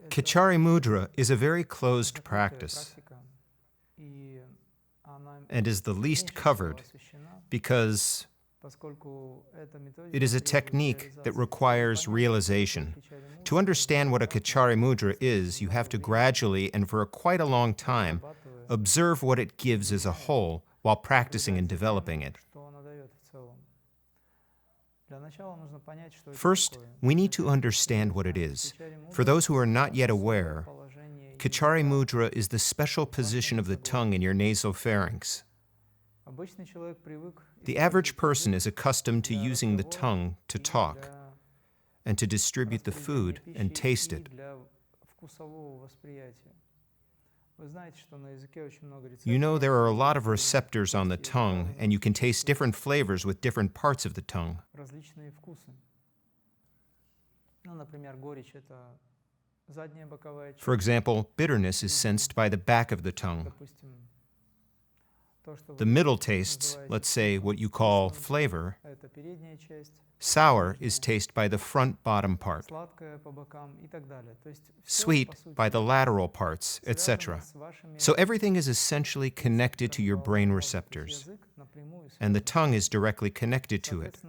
Khechari Mudra is a very closed practice and is the least covered because it is a technique that requires realization. To understand what a Khechari Mudra is, you have to gradually and for quite a long time observe what it gives as a whole while practicing and developing it. First, we need to understand what it is. For those who are not yet aware, Khechari Mudra is the special position of the tongue in your nasopharynx. The average person is accustomed to using the tongue to talk and to distribute the food and taste it. You know there are a lot of receptors on the tongue, and you can taste different flavors with different parts of the tongue. For example, bitterness is sensed by the back of the tongue. The middle tastes, let's say what you call flavor. Sour is tasted by the front bottom part. Sweet by the lateral parts, etc. So everything is essentially connected to your brain receptors, and the tongue is directly connected to it.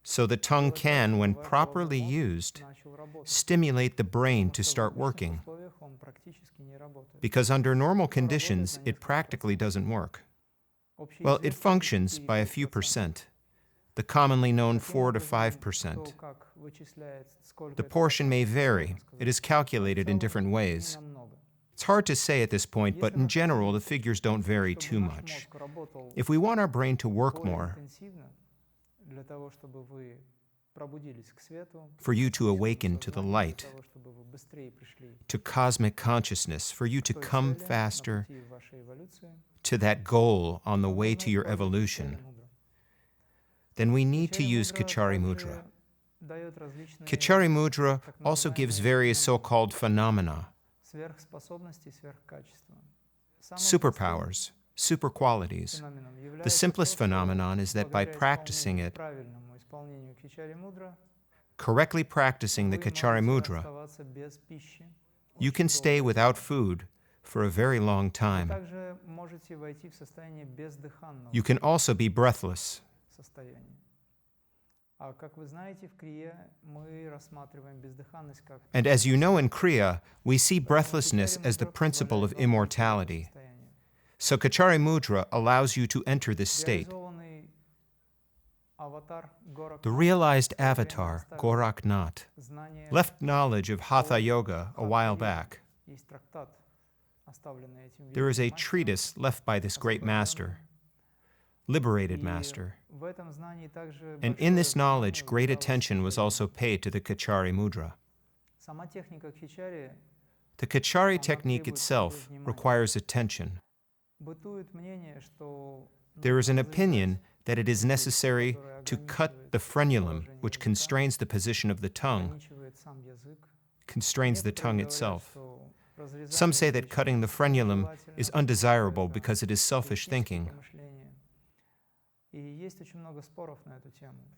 So the tongue can, when properly used, stimulate the brain to start working, because under normal conditions, it practically doesn't work. Well, it functions by a few percent, the commonly known 4 to 5%. The portion may vary. It is calculated in different ways. It's hard to say at this point, but in general, the figures don't vary too much. If we want our brain to work more, for you to awaken to the light, to cosmic consciousness, for you to come faster to that goal on the way to your evolution, then we need to use Khechari Mudra. Khechari Mudra also gives various so-called phenomena, superpowers, super qualities. The simplest phenomenon is that by practicing it, correctly practicing the Khechari Mudra, you can stay without food for a very long time. You can also be breathless. And as you know in Kriya, we see breathlessness as the principle of immortality. So Khechari Mudra allows you to enter this state. The realized avatar, Gorakhnath, left knowledge of Hatha Yoga a while back. There is a treatise left by this great master, liberated master. And in this knowledge, great attention was also paid to the Khechari Mudra. The Kachari technique itself requires attention. There is an opinion that it is necessary to cut the frenulum, which constrains the position of the tongue, constrains the tongue itself. Some say that cutting the frenulum is undesirable because it is selfish thinking.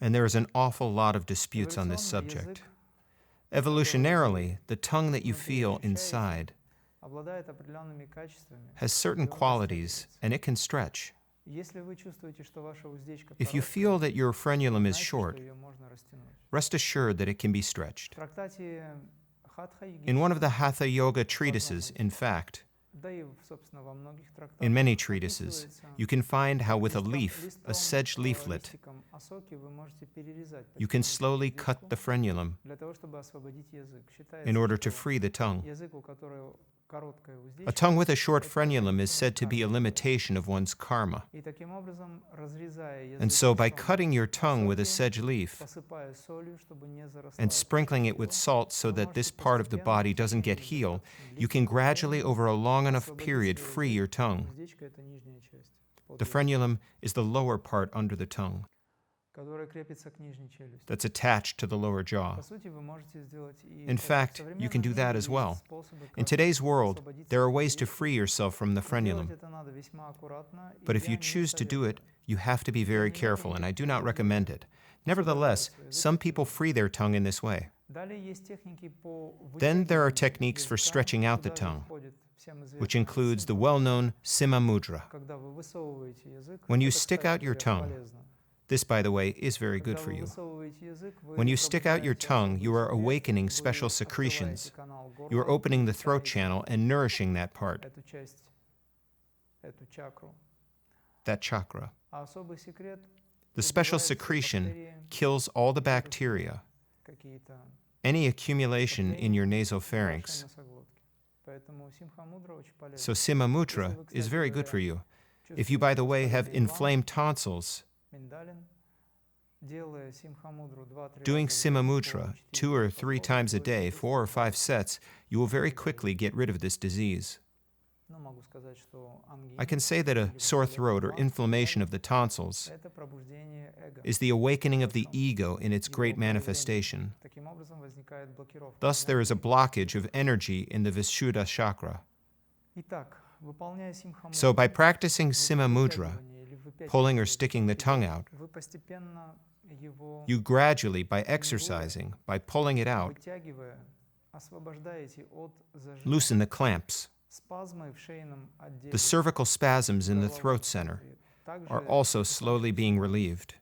And there is an awful lot of disputes on this subject. Evolutionarily, the tongue that you feel inside has certain qualities, and it can stretch. If you feel that your frenulum is short, rest assured that it can be stretched. In one of the Hatha Yoga treatises, in fact, in many treatises, you can find how with a leaf, a sedge leaflet, you can slowly cut the frenulum in order to free the tongue. A tongue with a short frenulum is said to be a limitation of one's karma. And so by cutting your tongue with a sedge leaf and sprinkling it with salt so that this part of the body doesn't get healed, you can gradually, over a long enough period, free your tongue. The frenulum is the lower part under the tongue that's attached to the lower jaw. In fact, you can do that as well. In today's world, there are ways to free yourself from the frenulum. But if you choose to do it, you have to be very careful, and I do not recommend it. Nevertheless, some people free their tongue in this way. Then there are techniques for stretching out the tongue, which includes the well-known Sima Mudra. When you stick out your tongue, this, by the way, is very good for you. When you stick out your tongue, you are awakening special secretions. You are opening the throat channel and nourishing that part, that chakra. The special secretion kills all the bacteria, any accumulation in your nasopharynx. So Sima Mudra is very good for you. If you, by the way, have inflamed tonsils, doing Sima Mudra 2 or 3 times a day, 4 or 5 sets, you will very quickly get rid of this disease. I can say that a sore throat or inflammation of the tonsils is the awakening of the ego in its great manifestation. Thus, there is a blockage of energy in the Vishuddha chakra. So, by practicing Sima Mudra, pulling or sticking the tongue out, you gradually, by exercising, by pulling it out, loosen the clamps. The cervical spasms in the throat center are also slowly being relieved.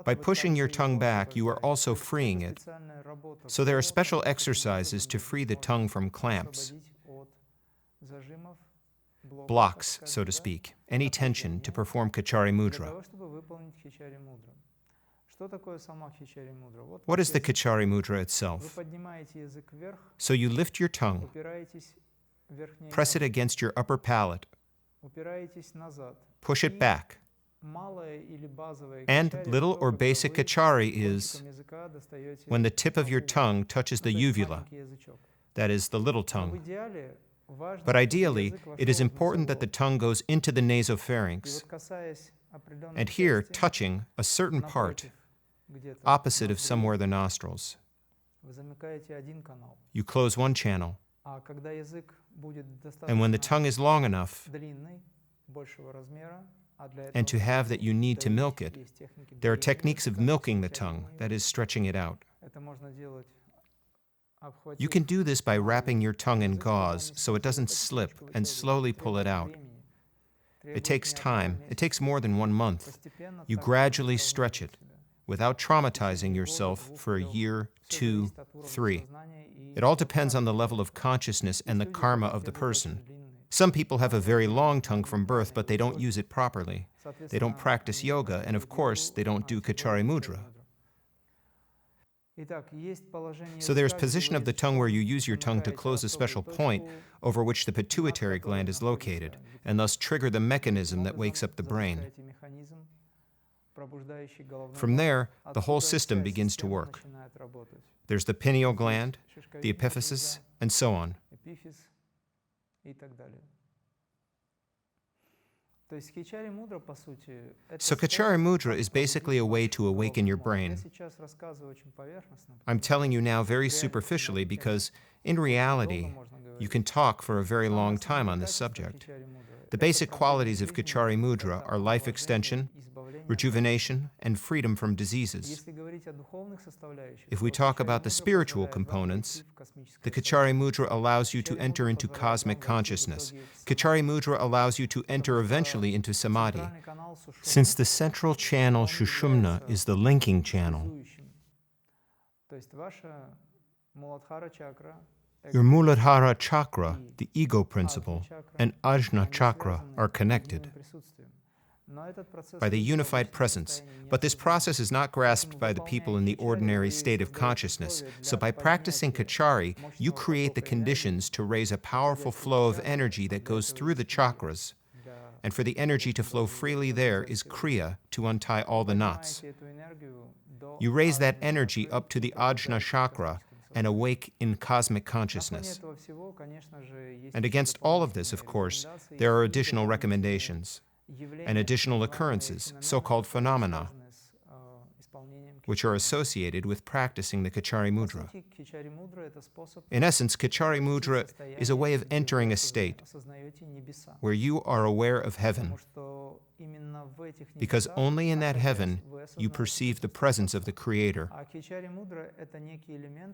By pushing your tongue back, you are also freeing it. So there are special exercises to free the tongue from clamps, blocks, so to speak, any tension to perform Khechari Mudra. What is the Khechari Mudra itself? So you lift your tongue, press it against your upper palate, push it back. And little or basic Kachari is when the tip of your tongue touches the uvula, that is, the little tongue. But ideally, it is important that the tongue goes into the nasopharynx, and here touching a certain part opposite of somewhere the nostrils. You close one channel, and when the tongue is long enough, and to have that you need to milk it, there are techniques of milking the tongue, that is, stretching it out. You can do this by wrapping your tongue in gauze so it doesn't slip and slowly pull it out. It takes time. It takes more than 1 month. You gradually stretch it without traumatizing yourself for a year, 2, 3. It all depends on the level of consciousness and the karma of the person. Some people have a very long tongue from birth, but they don't use it properly. They don't practice yoga, and of course, they don't do Khechari Mudra. So there's position of the tongue where you use your tongue to close a special point over which the pituitary gland is located, and thus trigger the mechanism that wakes up the brain. From there, the whole system begins to work. There's the pineal gland, the epiphysis, and so on. So Khechari Mudra is basically a way to awaken your brain. I'm telling you now very superficially because, in reality, you can talk for a very long time on this subject. The basic qualities of Khechari Mudra are life extension, rejuvenation, and freedom from diseases. If we talk about the spiritual components, the Khechari Mudra allows you to enter into cosmic consciousness. Khechari Mudra allows you to enter eventually into samadhi. Since the central channel Shushumna is the linking channel, your Muladhara chakra, the ego principle, and Ajna chakra are connected by the unified presence. But this process is not grasped by the people in the ordinary state of consciousness. So by practicing Kachari, you create the conditions to raise a powerful flow of energy that goes through the chakras. And for the energy to flow freely there is Kriya, to untie all the knots. You raise that energy up to the Ajna chakra and awake in cosmic consciousness. And against all of this, of course, there are additional recommendations and additional occurrences, so-called phenomena. which are associated with practicing the Khechari Mudra. In essence, Khechari Mudra is a way of entering a state where you are aware of heaven, because only in that heaven you perceive the presence of the Creator.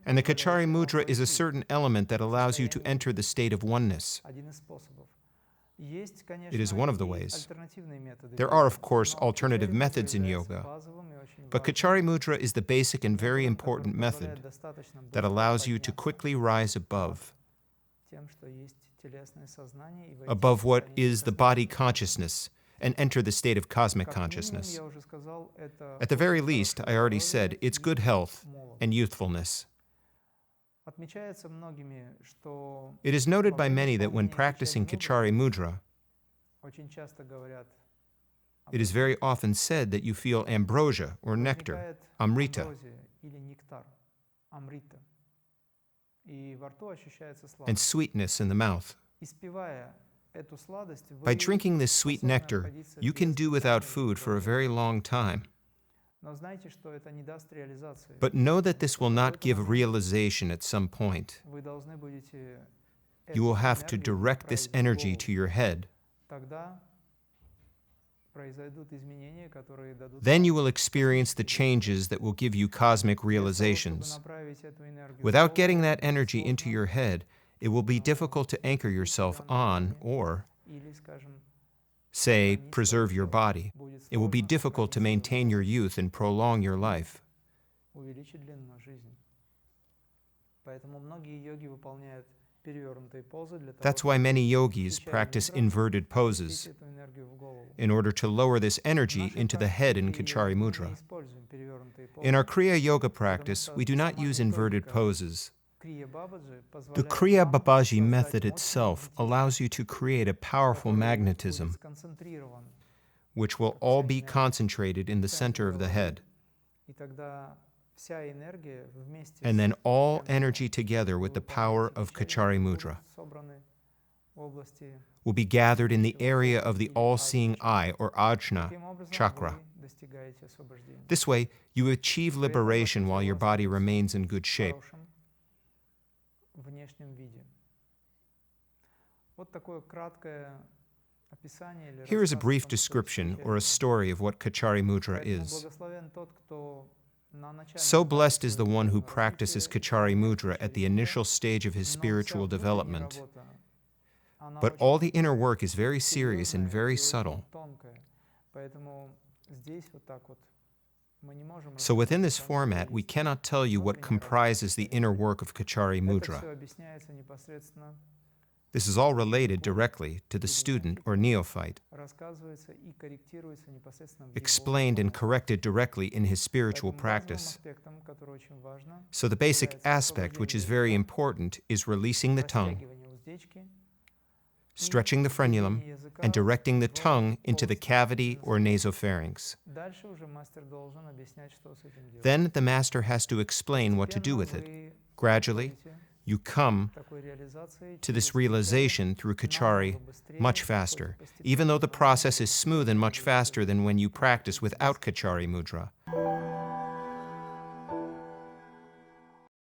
And the Khechari Mudra is a certain element that allows you to enter the state of oneness. It is one of the ways. There are, of course, alternative methods in yoga, but Khechari Mudra is the basic and very important method that allows you to quickly rise above what is the body consciousness and enter the state of cosmic consciousness. At the very least, I already said, it's good health and youthfulness. It is noted by many that when practicing Khechari Mudra, it is very often said that you feel ambrosia or nectar, amrita, and sweetness in the mouth. By drinking this sweet nectar, you can do without food for a very long time. But know that this will not give realization at some point. You will have to direct this energy to your head. Then you will experience the changes that will give you cosmic realizations. Without getting that energy into your head, it will be difficult to anchor yourself on or, say, preserve your body. It will be difficult to maintain your youth and prolong your life. That's why many yogis practice inverted poses in order to lower this energy into the head in Khechari Mudra. In our Kriya Yoga practice, we do not use inverted poses. The Kriya Babaji method itself allows you to create a powerful magnetism, which will all be concentrated in the center of the head. And then all energy together with the power of Khechari Mudra will be gathered in the area of the all-seeing eye, or Ajna chakra. This way, you achieve liberation while your body remains in good shape. Here is a brief description or a story of what Khechari Mudra is. So blessed is the one who practices Khechari Mudra at the initial stage of his spiritual development. But all the inner work is very serious and very subtle. So within this format, we cannot tell you what comprises the inner work of Khechari Mudra. This is all related directly to the student or neophyte, explained and corrected directly in his spiritual practice. So the basic aspect, which is very important, is releasing the tongue, stretching the frenulum, and directing the tongue into the cavity or nasopharynx. Then the master has to explain what to do with it. Gradually, you come to this realization through Kachari much faster, even though the process is smooth and much faster than when you practice without Khechari Mudra.